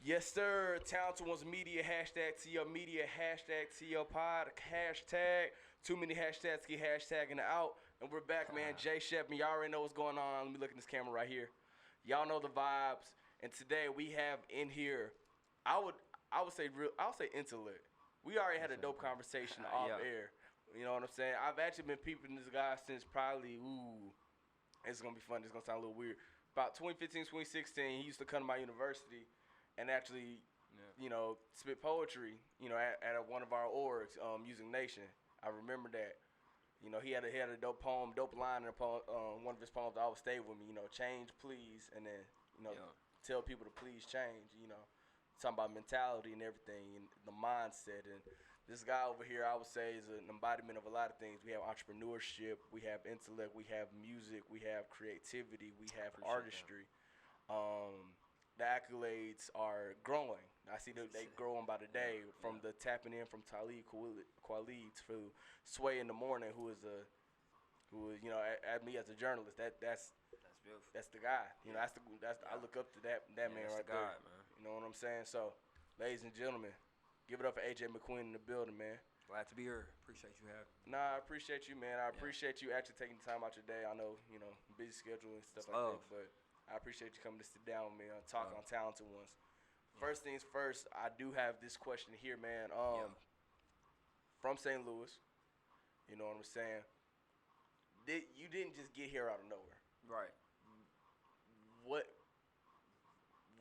Yes, sir. TalentedOnes Media, hashtag TL Media, hashtag TL Pod, hashtag. Too many hashtags to get hashtagging out. And we're back, man. Jay Shepman, y'all already know what's going on. Let me look at this camera right here. Y'all know the vibes. And today we have in here, I would say intellect. We already had a dope conversation off air. You know what I'm saying? I've actually been peeping this guy since probably, it's going to be fun. It's going to sound a little weird. About 2015, 2016, he used to come to my university and actually, spit poetry, at one of our orgs, Music Nation. I remember that. He had a dope poem, dope line in a poem, one of his poems that always stayed with me, change, please, and then, tell people to please change, talking about mentality and everything and the mindset. And this guy over here, I would say, is an embodiment of a lot of things. We have entrepreneurship, we have intellect, we have music, we have creativity, we have artistry. The accolades are growing. I see that they growing by the day, from the tapping in from Talib Kweli to Sway in the Morning, who is at me as a journalist. That's beautiful. That's the guy. I look up to that man right there. Man. You know what I'm saying? So, ladies and gentlemen, give it up for AJ Mcqueen in the building, man. Glad to be here. Appreciate you having me. Nah, I appreciate you, man. I appreciate you actually taking the time out your day. I know, busy schedule and stuff like that, but I appreciate you coming to sit down with me and talk on TalentedOnes. First things first, I do have this question here, man. From St. Louis, you know what I'm saying? You didn't just get here out of nowhere. Right.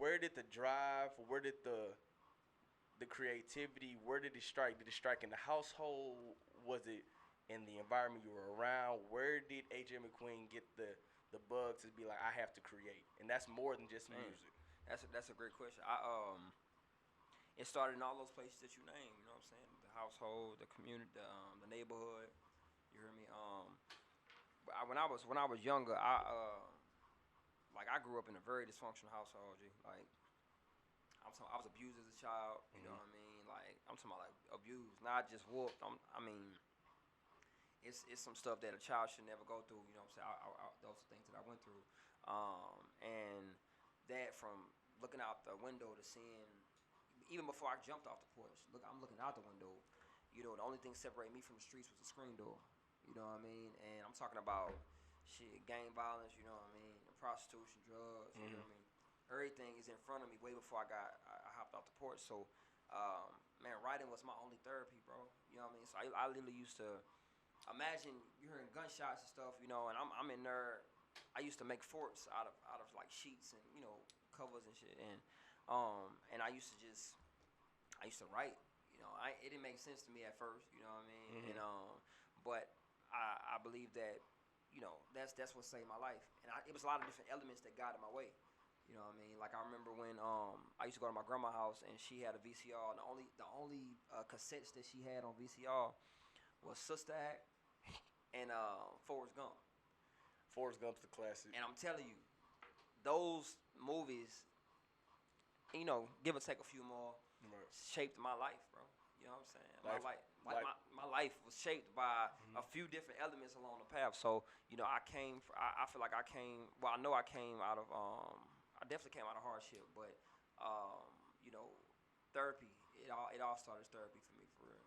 Where did the drive, where did the creativity, where did it strike? Did it strike in the household? Was it in the environment you were around? Where did AJ Mcqueen get the bug to be like, I have to create? And that's more than just music. That's a great question. It started in all those places that you named. You know what I'm saying? The household, the community, the neighborhood. You hear me? When I was younger, I grew up in a very dysfunctional household. Like, I was abused as a child. You know what I mean? Like, I'm talking about like abused, not just whooped. It's some stuff that a child should never go through. You know what I'm saying? Those are things that I went through, and that from looking out the window to seeing, even before I jumped off the porch, I'm looking out the window. The only thing separating me from the streets was the screen door. You know what I mean? And I'm talking about gang violence. You know what I mean? Prostitution, drugs. You know what I mean? Everything is in front of me way before I hopped off the porch. So, man, writing was my only therapy, bro. You know what I mean? So I literally used to imagine you hearing gunshots and stuff, and I'm in there. I used to make forts out of like sheets and covers and shit, and I used to write. It didn't make sense to me at first. You know what I mean? And but I believe that that's what saved my life, and it was a lot of different elements that got in my way. You know what I mean? Like, I remember when I used to go to my grandma's house and she had a VCR, and the only cassettes that she had on VCR was Sister Act and Forrest Gump. Forrest Gump's the classic. And I'm telling you, those movies, give or take a few more, shaped my life, bro. You know what I'm saying? My life was shaped by a few different elements along the path. So, I feel like I came out of, I definitely came out of hardship, but, therapy, it all started as therapy for me, for real.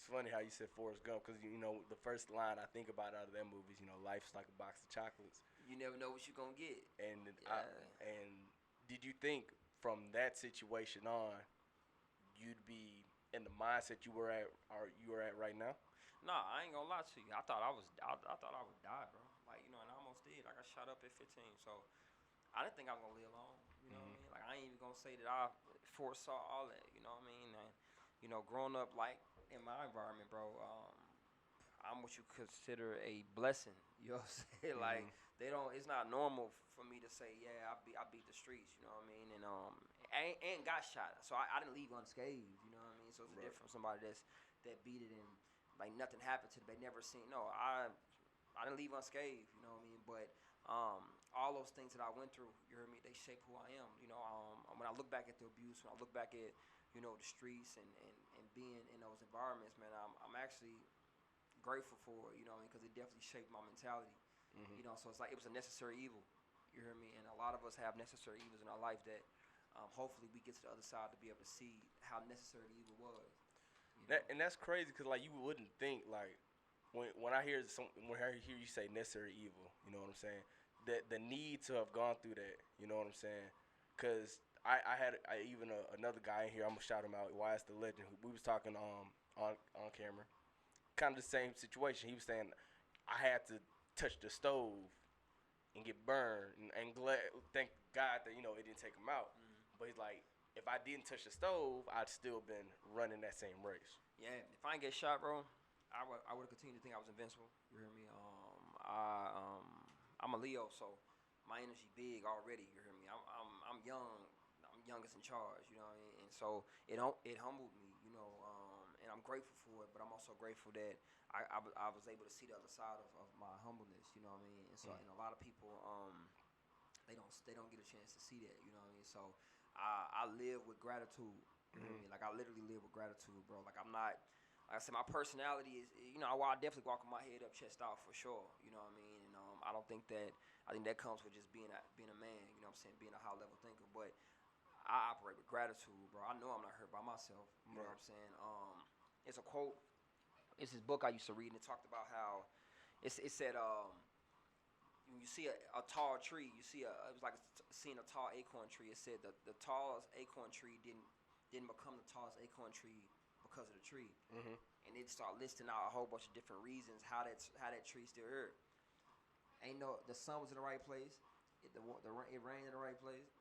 It's funny how you said Forrest Gump, because, the first line I think about out of that movie is, life's like a box of chocolates. You never know what you're going to get. And did you think from that situation on, you'd be in the mindset you were at right now? Nah, I ain't gonna lie to you. I thought I would die, bro. Like, and I almost did. Like, I shot up at 15, so I didn't think I was gonna live long. You know what I mean? Like, I ain't even gonna say that I foresaw all that. You know what I mean? And growing up like in my environment, bro, I'm what you consider a blessing. You know what I'm saying? Like, it's not normal for me to say, yeah, I beat the streets. You know what I mean? And I ain't got shot, so I didn't leave unscathed. You know what I mean? So it's different from somebody that beat it and like nothing happened to them. They never seen. No, I didn't leave unscathed. You know what I mean? But all those things that I went through, you heard me, they shape who I am. When I look back at the abuse, when I look back at the streets and being in those environments, man, I'm actually grateful for it, because it definitely shaped my mentality. So it's like it was a necessary evil. You hear me? And a lot of us have necessary evils in our life that hopefully we get to the other side to be able to see how necessary the evil was. And that's crazy because like you wouldn't think like when I hear you say necessary evil, you know what I'm saying? That the need to have gone through that, you know what I'm saying? Because I had another guy in here. I'm gonna shout him out. YS the Legend. We was talking on camera, kind of the same situation. He was saying I had to touch the stove and get burned, and thank God that it didn't take him out. But he's like, if I didn't touch the stove, I'd still been running that same race. Yeah, if I didn't get shot, bro, I would have continued to think I was invincible. You hear me? I'm a Leo, so my energy big already. You hear me? I'm young. I'm youngest in charge. You know what I mean? And so it humbled me. And I'm grateful for it. But I'm also grateful that I was able to see the other side of my humbleness. You know what I mean? And so and a lot of people they don't get a chance to see that. You know what I mean? So I live with gratitude. You know what I mean? Like I literally live with gratitude, bro. Like I'm not. Like I said, my personality is, I definitely walk with my head up, chest out for sure. You know what I mean? And I don't think that. I think that comes with just being a man. You know what I'm saying? Being a high level thinker. But I operate with gratitude, bro. I know I'm not hurt by myself. You know what I'm saying? It's a quote. It's this book I used to read, and it talked about how it said when you see a tall tree, it was like seeing a tall acorn tree. It said the tallest acorn tree didn't become the tallest acorn tree because of the tree, and it start listing out a whole bunch of different reasons how that tree still here. The sun was in the right place, it rained in the right place.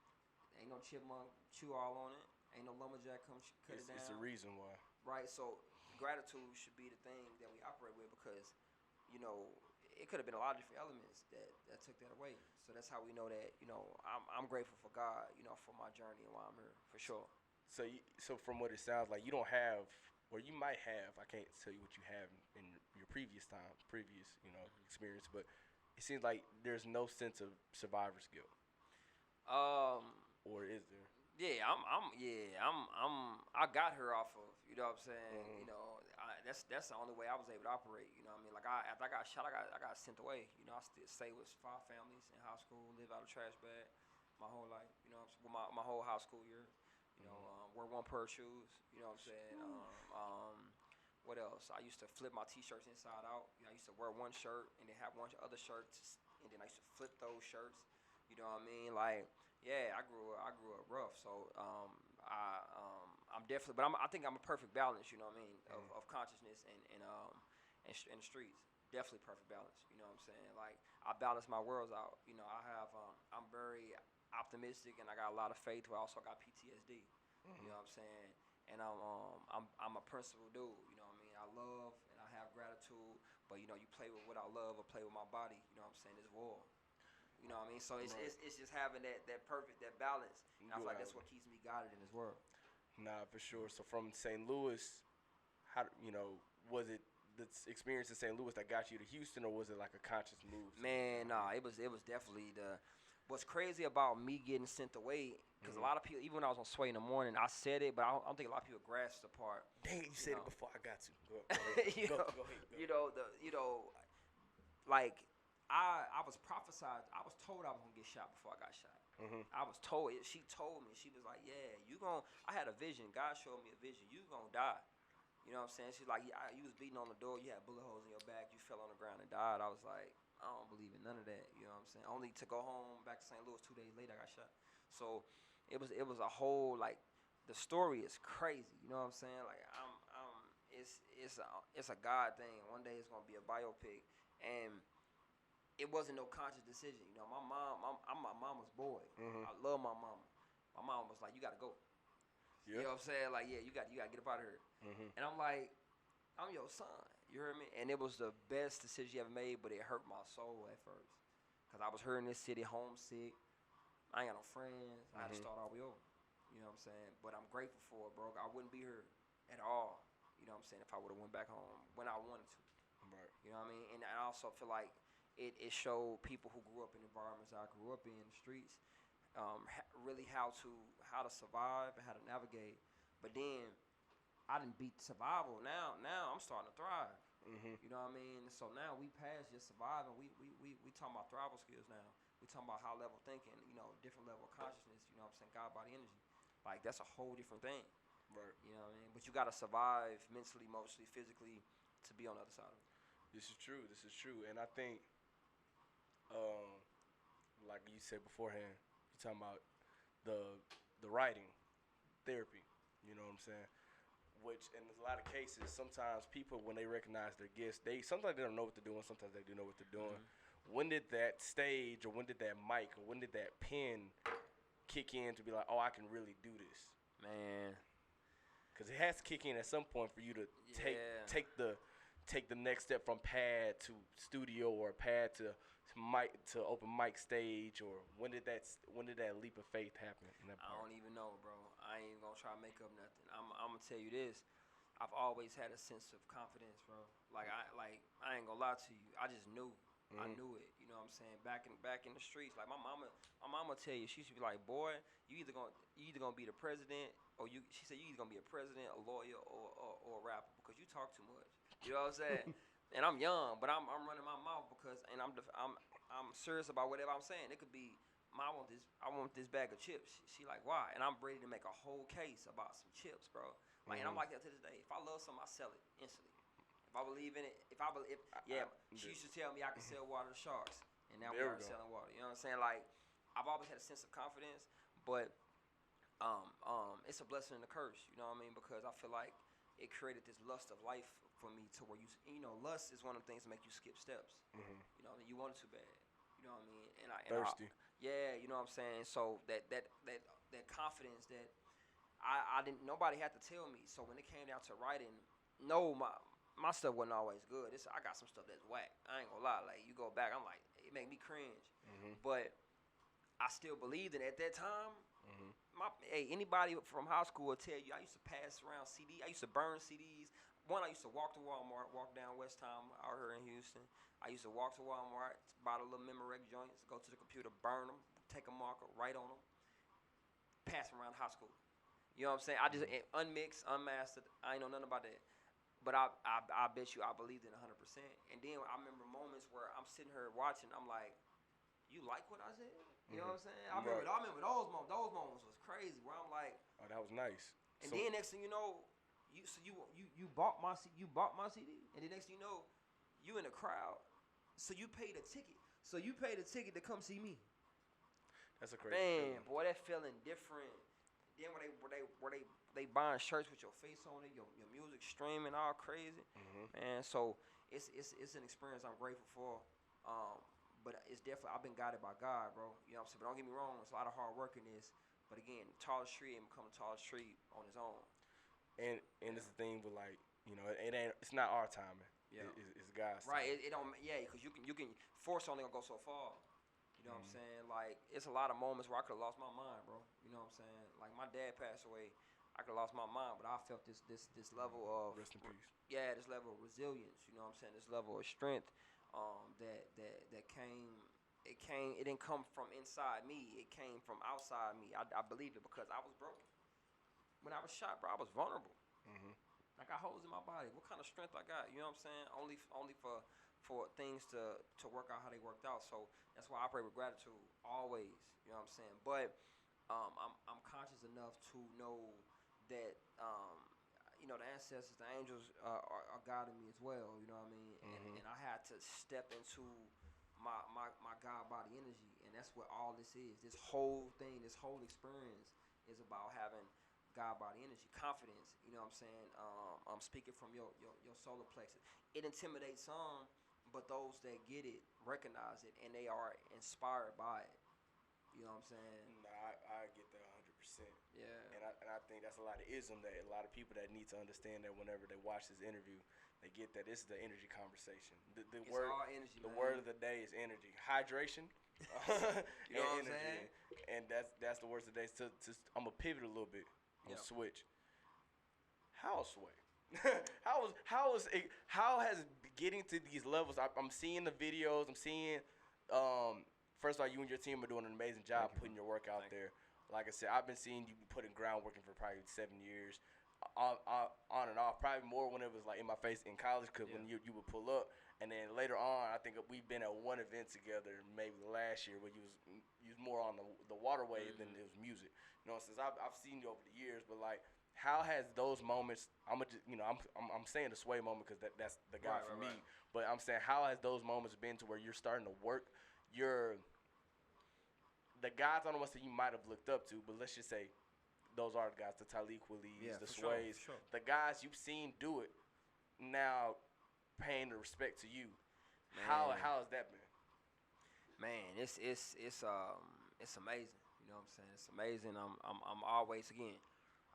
Ain't no chipmunk chew all on it. Ain't no lumberjack come cut it down. It's a reason why, right? So gratitude should be the thing that we operate with because it could have been a lot of different elements that took that away. So that's how we know that I'm grateful for God, for my journey and why I'm here for sure. So from what it sounds like, you don't have, or you might have. I can't tell you what you have in your previous experience, but it seems like there's no sense of survivor's guilt. Or is there? Yeah, I got her off of, you know what I'm saying? That's the only way I was able to operate. You know what I mean? Like after I got shot, I got sent away. I still stayed with 5 families in high school, live out of trash bag my whole life. My whole high school year. Wear 1 pair of shoes. You know what I'm saying? What else? I used to flip my t-shirts inside out. I used to wear 1 shirt and then have 1 other shirts, and then I used to flip those shirts. You know what I mean? Like, yeah, I grew up rough. So I'm definitely, but I think I'm a perfect balance. You know what I mean? Of consciousness and the streets. Definitely perfect balance. You know what I'm saying? Like I balance my worlds out. I'm very optimistic and I got a lot of faith. But I also got PTSD. You know what I'm saying? And I'm a principled dude. You know what I mean? I love and I have gratitude. But you play with what I love or play with my body. You know what I'm saying? It's war. You know what I mean? So it's just having that balance. And I feel like that's what keeps me guided in this world. Nah, for sure. So from St. Louis, was it the experience in St. Louis that got you to Houston, or was it like a conscious move? Man, nah, it was definitely what's crazy about me getting sent away, because a lot of people, even when I was on Sway in the morning, I said it, but I don't think a lot of people grasped the part. Dang, you said it before I got to. Go ahead. Go ahead. Like I was prophesied. I was told I was gonna get shot before I got shot. I was told it. She told me. She was like, "Yeah, you gon'." I had a vision. God showed me a vision. You gonna die. You know what I'm saying? She's like, "Yeah, you was beating on the door. You had bullet holes in your back. You fell on the ground and died." I was like, I don't believe in none of that. You know what I'm saying? Only to go home back to St. Louis 2 days later, I got shot. So it was a whole the story is crazy. You know what I'm saying? Like it's a God thing. One day it's gonna be a biopic, and it wasn't no conscious decision. My mom, I'm my mama's boy. I love my mama. My mom was like, "You gotta go." Yeah. You know what I'm saying? Like, yeah, you got to get up out of here. And I'm like, I'm your son. You heard me? And it was the best decision you ever made, but it hurt my soul at first. Because I was here in this city, homesick. I ain't got no friends. I had to start all the way over. You know what I'm saying? But I'm grateful for it, bro. I wouldn't be here at all. You know what I'm saying? If I would have went back home when I wanted to. Right. You know what I mean? And I also feel like it showed people who grew up in environments I grew up in the streets, really how to survive and how to navigate. But then I didn't beat survival. Now I'm starting to thrive. You know what I mean? So now we passed just surviving. We talking about thrival skills now. We talking about high level thinking, you know, different level of consciousness. You know what I'm saying? God, body, energy. Like that's a whole different thing. Right. You know what I mean? But you gotta survive mentally, emotionally, physically to be on the other side of it. This is true. This is true. And I think, um, like you said beforehand, you're talking about the writing therapy. You know what I'm saying? Which in a lot of cases, sometimes people when they recognize their gifts, they sometimes they don't know what they're doing. Sometimes they do know what they're doing. When did that stage, or when did that mic, or when did that pen kick in to be like, oh, I can really do this? Man. Because it has to kick in at some point for you to take the next step from pad to studio or pad to mic to open mic stage, or when did that leap of faith happen in that I part? don't even know, bro. I ain't gonna try to make up nothing. I'm gonna tell you this. I've always had a sense of confidence, bro. Like I ain't gonna lie to you. I just knew. I knew it. You know what I'm saying? Back in the streets, like my mama tell you, she used to be like, boy, you either gonna be the president, or she said you either gonna be a president, a lawyer, or a rapper because you talk too much. You know what I'm saying? And I'm young, but I'm running my mouth because I'm serious about whatever I'm saying. It could be I want this bag of chips. She like, why? And I'm ready to make a whole case about some chips, bro. Like, and I'm like that to this day. If I love something, I sell it instantly. If I believe in it, she used to tell me I could sell water to sharks, and now we are selling water. You know what I'm saying? Like, I've always had a sense of confidence, but it's a blessing and a curse. You know what I mean? Because I feel like it created this lust of life for me to where you know, lust is one of the things that make you skip steps. You know, you want it too bad. You know what I mean? Thirsty. Yeah, you know what I'm saying. So that confidence that I didn't. Nobody had to tell me. So when it came down to writing, no, my stuff wasn't always good. I got some stuff that's whack. I ain't gonna lie. Like you go back, I'm like, it made me cringe. But I still believed in it at that time. Anybody from high school will tell you I used to pass around CDs. I used to burn CDs. One, I used to walk to Walmart, walk down West Time out here in Houston. I used to walk to Walmart, buy the little Memorex joints, go to the computer, burn them, take a marker, write on them, pass them around high school. You know what I'm saying? I just unmixed, unmastered. I ain't know nothing about that. But I bet you I believed in 100%. And then I remember moments where I'm sitting here watching. I'm like, you like what I said? You know what I'm saying? I remember those moments. Those moments was crazy. Where I'm like, oh, that was nice. And then next thing you know, you bought my CD, and the next thing you know, you in the crowd. So you paid a ticket. So you paid a ticket to come see me. That's a crazy feeling. Boy, that feeling different. Then where they buying shirts with your face on it, your music streaming all crazy, man. So it's an experience I'm grateful for. But it's definitely I've been guided by God, bro. You know what I'm saying? But don't get me wrong, it's a lot of hard work in this. But again, tallest tree ain't becoming tallest tree on his own. And it's the thing with like, you know, it's not our timing. Yeah, it's God's right. timing. It don't because you can force only gonna go so far. You know what I'm saying? Like it's a lot of moments where I could have lost my mind, bro. You know what I'm saying? Like my dad passed away, I could have lost my mind, but I felt this level of rest in peace. Yeah, this level of resilience. You know what I'm saying? This level of strength. That came. It didn't come from inside me. It came from outside me. I believe it because I was broken. When I was shot, bro, I was vulnerable. I got holes in my body. What kind of strength I got? You know what I'm saying? Only for things to work out how they worked out. So that's why I pray with gratitude always. You know what I'm saying? But I'm conscious enough to know that you know the ancestors, the angels are guiding me as well. You know what I mean? And I had to step into my God body energy, and that's what all this is. This whole thing, this whole experience is about having God body energy, confidence. You know what I'm saying? I'm speaking from your solar plexus. It intimidates some, but those that get it recognize it, and they are inspired by it. You know what I'm saying? Nah, I get that 100%. Yeah. And I think that's a lot of ism that a lot of people that need to understand that whenever they watch this interview, they get that this is the energy conversation. The it's word, all energy. The man. word of the day is energy, hydration, you know what energy. I'm saying? And that's the words of the day. I'm gonna pivot a little bit. I'm gonna switch. How Sway? how has getting to these levels? I'm seeing the videos. I'm seeing. First of all, you and your team are doing an amazing job putting your work out there. Like I said, I've been seeing you putting groundwork in for probably 7 years. on and off. Probably more when it was like in my face in college, because when you would pull up, and then later on, I think we've been at one event together, maybe last year, where you was more on the waterway than it was music. You know, since I've seen you over the years, but like, how has those moments? I'm saying the Sway moment because that's the guy for me. Right. But I'm saying, how has those moments been to where you're starting to work your the guys, I don't want to say you might have looked up to, but let's just say those are the guys, the Tyleek Willies, the Sways, sure. The guys you've seen do it, now paying the respect to you. Man. How has that been? Man, it's amazing. You know what I'm saying? It's amazing. I'm always, again,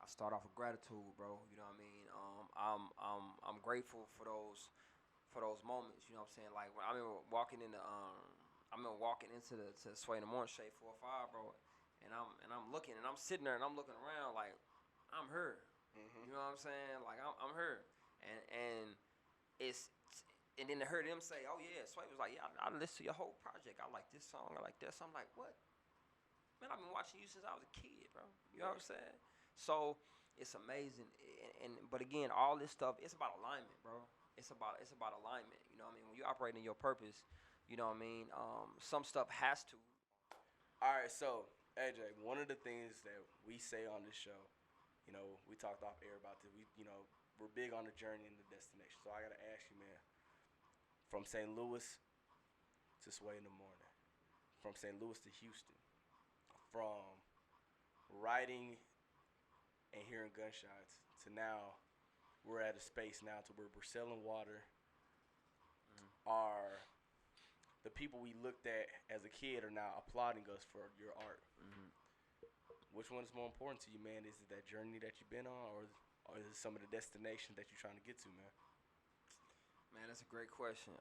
I start off with gratitude, bro. You know what I mean? I'm grateful for those moments. You know what I'm saying? Like when I remember walking into the Sway in the Morning Shade 405, bro, and I'm looking and I'm sitting there and I'm looking around like I'm her. Mm-hmm. You know what I'm saying? Like I'm her, and and then to hear them say, "Oh yeah," Sway was like, "Yeah, I listened to your whole project. I like this song. I like this." I'm like, "What? Man, I've been watching you since I was a kid, bro." You know what I'm saying? So it's amazing, but again, all this stuff, it's about alignment, bro. It's about alignment. You know what I mean? When you operate in your purpose, you know what I mean? Some stuff has to. All right, so AJ, one of the things that we say on this show, you know, we talked off air about this. We're big on the journey and the destination. So I gotta ask you, man, from St. Louis to Sway in the Morning, from St. Louis to Houston, from writing and hearing gunshots to now, we're at a space now to where we're selling water. Are the people we looked at as a kid are now applauding us for your art. Mm-hmm. Which one is more important to you, man? Is it that journey that you've been on, or is it some of the destinations that you're trying to get to, man? Man, that's a great question.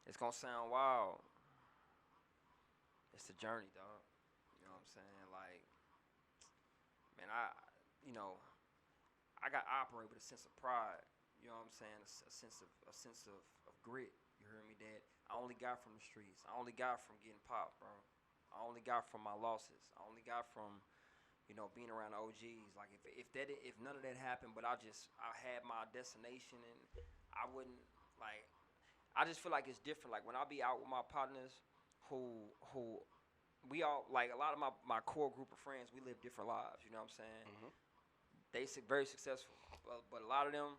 It's gonna sound wild. It's the journey, dog. You know what I'm saying? Like, man, I operate with a sense of pride. You know what I'm saying? A sense of grit. You heard me, Dad? I only got from the streets. I only got from getting popped, bro. I only got from my losses. I only got from, being around OGs. Like if none of that happened, but I had my destination, and I wouldn't like. I just feel like it's different. Like when I be out with my partners, who we all, like a lot of my core group of friends, we live different lives. You know what I'm saying? Mm-hmm. They very successful, but a lot of them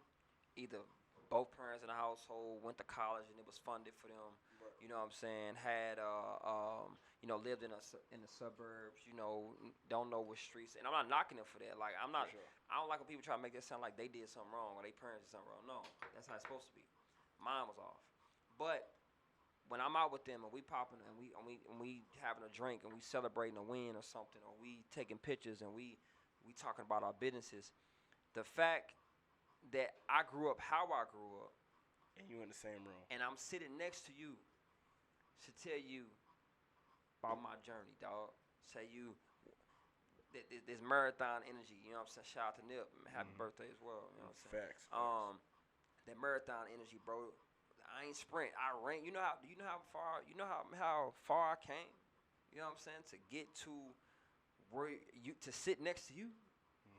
either both parents in the household went to college and it was funded for them. Right. You know what I'm saying? Had lived in the suburbs. Don't know what streets. And I'm not knocking them for that. Like I'm not. Sure. I don't like when people try to make it sound like they did something wrong or their parents did something wrong. No, that's how it's supposed to be. Mine was off. But when I'm out with them and we popping and we having a drink and we celebrating a win or something, or we taking pictures and we talking about our businesses, the fact that I grew up how I grew up, and you in the same room, and I'm sitting next to you, should tell you about my journey, dog. Say you this marathon energy. You know what I'm saying? Shout out to Nip. Happy birthday as well. You know what I'm saying? Facts. That marathon energy, bro. I ain't sprint. I ran. You know how far I came. You know what I'm saying? To get to where to sit next to you.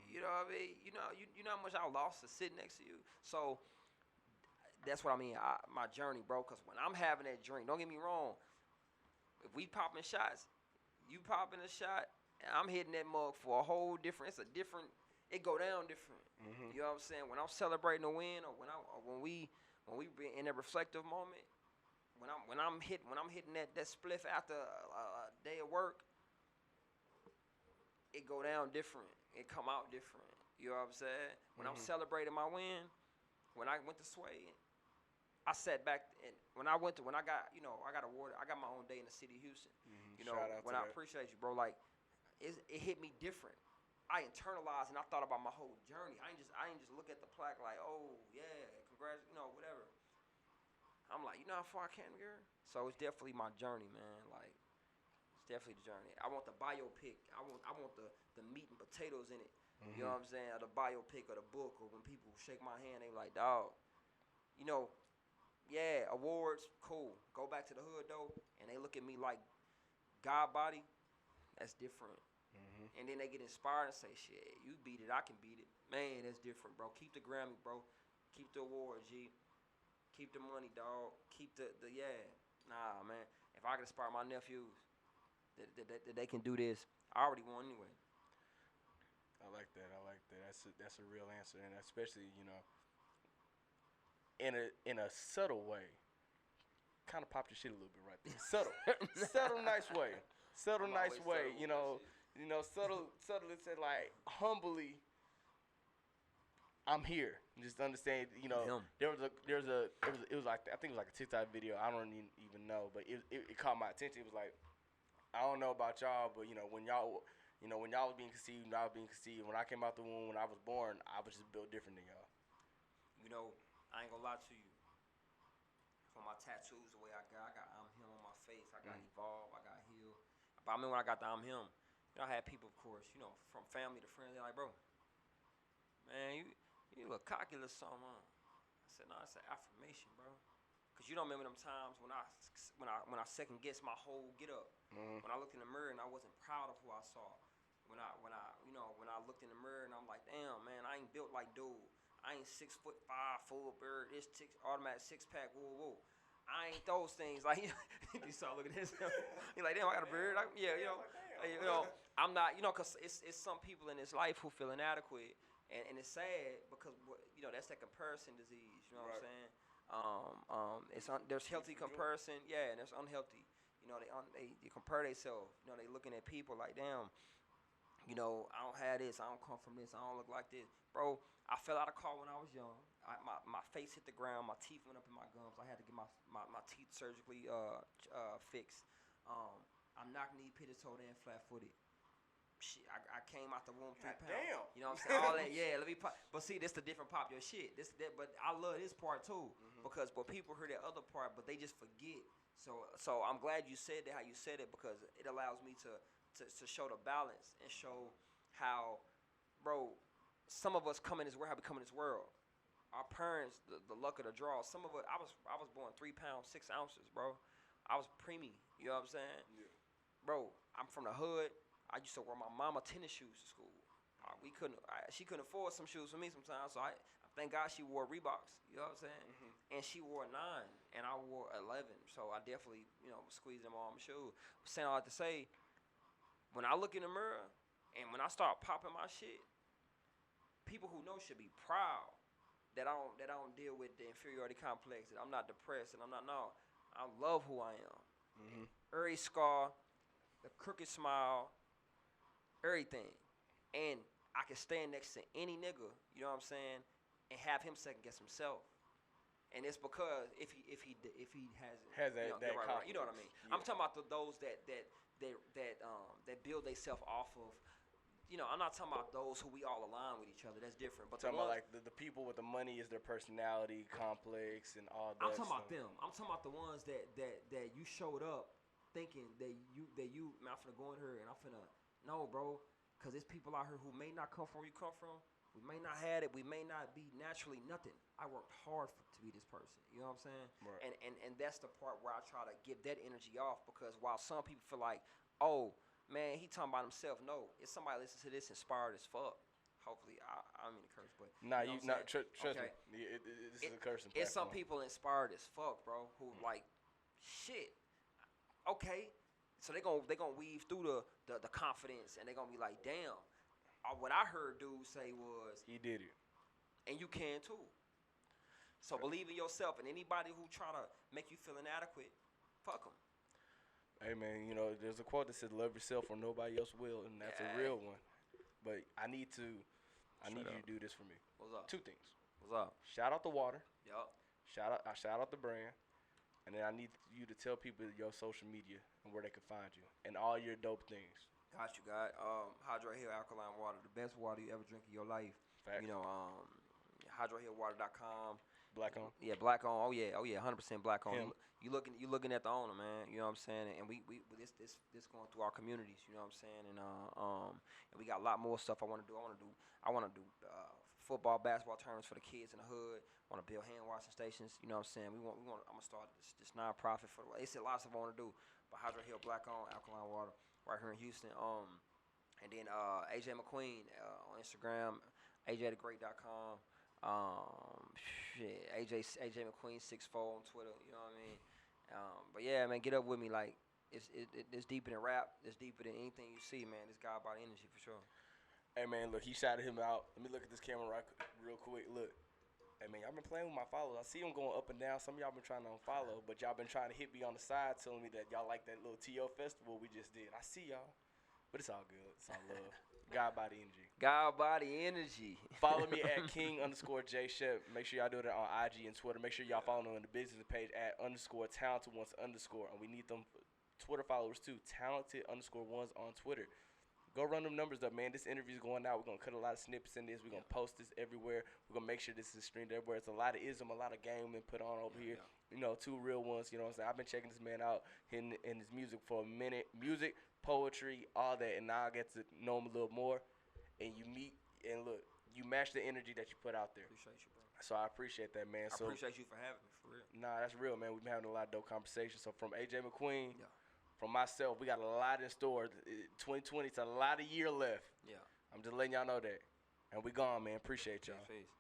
You know what I mean? You know how much I lost to sit next to you. So that's what I mean. My journey, bro. Because when I'm having that drink, don't get me wrong. If we popping shots, you popping a shot, and I'm hitting that mug for a whole different. It go down different. Mm-hmm. You know what I'm saying? When I'm celebrating a win, or when we be in that reflective moment, when I'm hitting that spliff after a day of work, it go down different. It come out different. You know what I'm saying? When I'm celebrating my win, when I went to Sway, I sat back and when I got I got awarded. I got my own day in the city of Houston. Mm-hmm. I appreciate you, bro. Like it hit me different. I internalized and I thought about my whole journey. I ain't just look at the plaque like, oh yeah, congrats, whatever. I'm like, how far I came here? So it's definitely my journey, man. Like it's definitely the journey. I want the biopic. I want the meat and potatoes in it. Mm-hmm. You know what I'm saying? Or the biopic or the book, or when people shake my hand, they like, dog, yeah, awards, cool. Go back to the hood though, and they look at me like God body. That's different. And then they get inspired and say, shit, you beat it, I can beat it. Man, that's different, bro. Keep the Grammy, bro. Keep the award, G. Keep the money, dog. Keep the yeah. Nah, man. If I can inspire my nephews that they can do this, I already won anyway. I like that. I like that. That's a real answer, and especially in a subtle way, kind of popped your shit a little bit right there. Subtle, subtle, nice way. Subtle, I'm nice always way. subtle with that shit. Subtle. It said like humbly, I'm here. Just understand. Him. It was like I think it was like a TikTok video. I don't even know, but it caught my attention. It was like, I don't know about y'all, but when y'all was being conceived, when I was being conceived, when I came out the womb, when I was born, I was just built different than y'all. I ain't gonna lie to you. For my tattoos, the way I got I'm him on my face. I got evolve. I got heal. But I mean, when I got the I'm him, I had people, of course, from family to friends. They're like, bro, man, you look cocky or something. Huh? I said, no, it's an affirmation, bro. Cause you don't remember them times when I second guessed my whole get up. When I looked in the mirror and I wasn't proud of who I saw. When I looked in the mirror and I'm like, damn, man, I ain't built like dude. I ain't 6'5", full bird. This automatic 6-pack. Whoa. I ain't those things. Like you start looking at himself. You're like, damn, I got a beard. Like, yeah, I'm not. Cause it's some people in this life who feel inadequate, and it's sad because that's that comparison disease. You know what I'm saying? There's healthy comparison, yeah, and there's unhealthy. They compare themselves. They looking at people like, damn. I don't have this. I don't come from this. I don't look like this, bro. I fell out of car when I was young. My face hit the ground. My teeth went up in my gums. I had to get my teeth surgically fixed. I'm knock-kneed, pitted-toed, and flat-footed. Shit, I came out the womb 3 pounds. Damn. You know what I'm saying? All that, yeah. Let me pop. But see, this the different popular shit. But I love this part too because people hear that other part, but they just forget. So I'm glad you said that how you said it because it allows me to show the balance and show how, bro, some of us come in this world, how we come in this world. Our parents, the luck of the draw. Some of us, I was born 3 pounds 6 ounces, bro. I was preemie. You know what I'm saying? Yeah. Bro, I'm from the hood. I used to wear my mama tennis shoes to school. She couldn't afford some shoes for me sometimes, so I thank God she wore Reeboks. You know what I'm saying? And she wore 9, and I wore 11. So I definitely, squeezed them all my shoes. Saying all that to say, when I look in the mirror and when I start popping my shit, people who know should be proud that I don't deal with the inferiority complex, that I'm not depressed, and I love who I am. Every scar, the crooked smile, everything. And I can stand next to any nigga, you know what I'm saying, and have him second guess himself. And it's because if he has that right, you know what I mean. Yeah. I'm talking about those that build themselves off of. I'm not talking about those who we all align with each other. That's different. But talking about like the people with the money is their personality complex and all that. I'm talking about them. I'm talking about the ones that you showed up thinking that you man, I'm finna go in here and I'm finna no, bro, because there's people out here who may not come from where you come from. We may not have it. We may not be naturally nothing. I worked hard to be this person. You know what I'm saying? Right. And that's the part where I try to give that energy off because while some people feel like, oh, man, he talking about himself. No, it's somebody listen to this inspired as fuck. Hopefully, I don't mean to curse, but nah, trust me. This is a cursing platform. It's some people inspired as fuck, bro. Who like, shit. Okay, so they gonna weave through the confidence, and they gonna be like, damn. What I heard dude say was, he did it, and you can too. So believe in yourself, and anybody who try to make you feel inadequate, fuck them. Hey man, there's a quote that says "Love yourself or nobody else will," and that's a real one. But I need you to do this for me. What's up? 2 things. What's up? Shout out the water. Yup. Shout out the brand, and then I need you to tell people your social media and where they can find you and all your dope things. Got you, guy. Hydrate Hill alkaline water, the best water you ever drink in your life. Fact. HydrateHillWater.com. Black on. Yeah, black on. Oh yeah, 100% black on. Him. You looking at the owner, man. You know what I'm saying? And we this going through our communities. You know what I'm saying? And we got a lot more stuff I want to do. I want to do football, basketball tournaments for the kids in the hood. I want to build hand washing stations. You know what I'm saying? I'm gonna start this nonprofit for. It's a lot of stuff I want to do. But Hydrate Hill black on alkaline water right here in Houston. And then AJ Mcqueen on Instagram, AJthegreat.com. Shit, AJ McQueen 64 on Twitter. You know what I mean? But yeah, man, get up with me. Like it's deeper than rap. It's deeper than anything you see, man. It's God body energy for sure. Hey man, look, he shouted him out. Let me look at this camera real quick. Look. Hey man, y'all been playing with my followers. I see them going up and down. Some of y'all been trying to unfollow, but y'all been trying to hit me on the side, telling me that y'all like that little TO festival we just did. I see y'all, but it's all good. It's all love. God body energy. God body energy. Follow me at King_J Shep. Make sure y'all do that on IG and Twitter. Make sure y'all follow me on the business page at _TalentedOnes_. And we need them Twitter followers too. Talented_ones on Twitter. Go run them numbers up, man. This interview is going out. We're going to cut a lot of snippets in this. We're going to post this everywhere. We're going to make sure this is streamed everywhere. It's a lot of ism, a lot of game been put on over here. You know, two real ones. You know what I'm saying? I've been checking this man out in his music for a minute. Music, poetry, all that. And now I get to know him a little more. And you meet, and look, you match the energy that you put out there. Appreciate you, bro. So I appreciate that, man. I appreciate you for having me, for real. Nah, that's real, man. We've been having a lot of dope conversations. So from AJ Mcqueen. Yeah. From myself, we got a lot in store. 2020, it's a lot of year left. Yeah. I'm just letting y'all know that. And we gone, man. Appreciate y'all. Peace.